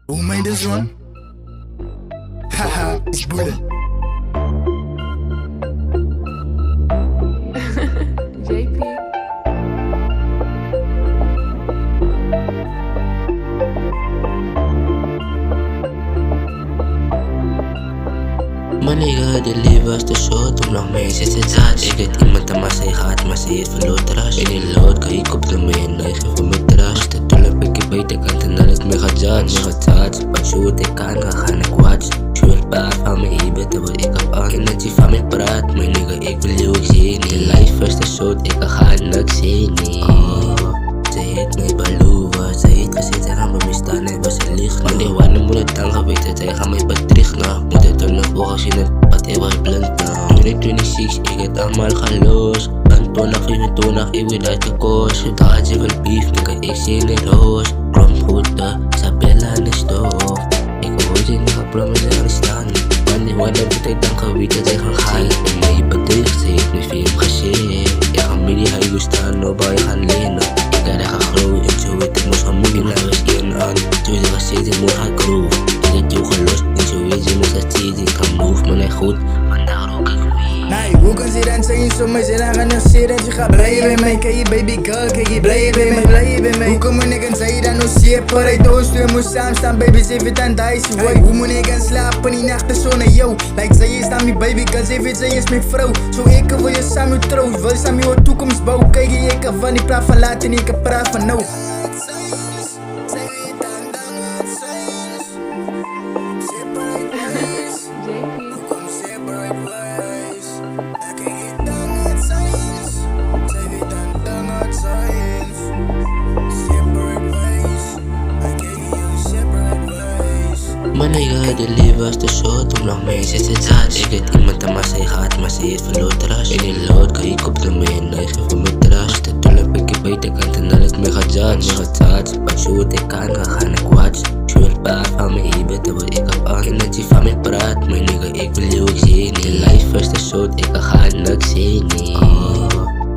Who made this one? Haha, it's Buddha. JP. Mijn nigga, de lief was te short, om nog mee zit het zat. Ik het iemand aan mij gaat, maar ze heeft verloren terras. In die lood kan ik op de mee, nee, geef voor mijn terras. De tulp ik beter kan ten alles me gaat judge. Me gaat judge, pas shoot ik kan, gaan ik watch. Shoot paar van me hier, dan word ik op aan. Energie van me praat, mijn nigga, ik wil jou ook zien. De life was te short, ik ga niks zien. Ze heet mij Baluwa, ze heeft gezegd, ze gaan bij me staan en was ze licht. Maar die wanneer moet het dan geweten, zij gaan mij bedriegen. Moet het er nog volgen zien, het pad hij was blind. 2026, ik het allemaal ga los. Ben 2025, ik wil uit de koos. Zodra je wil beef, nigga, ik zie in het roos. Kromgoede, Sabella aan de stoof. Ik hoor je niet gaan promise aan staan. Wanneer moet ik dan geweten, zij gaan gaan. En mij bedriegt, ze heeft me veel gezien. Ja, gaan mij die huizen staan, nobody gaan lenen. Ik ga groeien en zo weet ik moest gaan moeien naar eens in aan. Zo is er steeds moet gaan groeien. Ik heb jou gelost en zo weet je moest het steeds. Ik kan move, maar niet goed, vandaag rook ik weer. Nee, hoe kan ze dan zeggen zo maar ze dan gaan nog zeggen dat je gaat blijven bij mij. Kijk je baby girl, kijk je blijven bij mij, blijven bij mij. Hoe kan mijn nigga zeggen dan nog zeer pareid doos. We moeten samen staan baby, ze vindt aan dicey way. Hoe moet ik gaan slapen die nachten zo naar jou. Like zij is dan mijn baby girl, ze vindt zij is mijn vrouw. Zo ik wil je samen troost, wil je samen je toekomst bouwen. Kijk je ik van die praat van laat en ik praat van nou. Mijn nigga, de lief was te short, om nog mee zit het zat. Ik het iemand aan mij gaat, maar ze heeft verloren terras. In die lood kan ik op de mee, nee, geef voor mijn terras. De tulp ik beter kan ten alles me gaat judge. Me gaat judge, pas shoot ik kan, gaan ik watch. Shoot paar van me hier, dan word ik op aan. Energie van me praat, mijn nigga, ik wil jou ook zien. De life was te short, ik ga niks zien.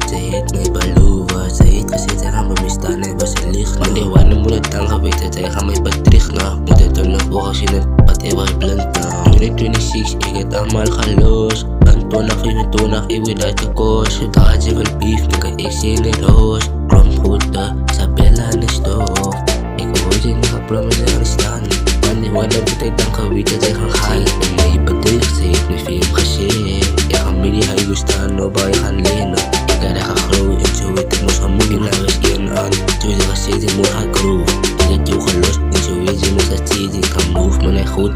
Ze heet mij Baluwa, ze heeft gezegd, ze gaan bij me staan en was ze licht. Maar die wanneer moet het dan geweten, zij gaan mij bedriegen. Moet het er nog volgen zien, het pad hij was blind. 2026, ik het allemaal ga los. Ben 2025, ik wil uit de koos. Zodra je wil beef, nigga, ik zie in het roos. Kromgoede, Sabella aan de stoof. Ik hoor je niet gaan promise aan staan. Wanneer moet ik dan geweten, zij gaan gaan. En mij bedriegt, ze heeft me veel gezien. Ja, gaan mij die huizen staan, nobody gaan lenen. Ik ga groeien en zo weet ik moest gaan moeien naar eens in aan. Zo is er steeds, ik moet gaan groeien. Ik heb jou gelost en zo weet je moest het steeds. Ik kan move, maar niet goed.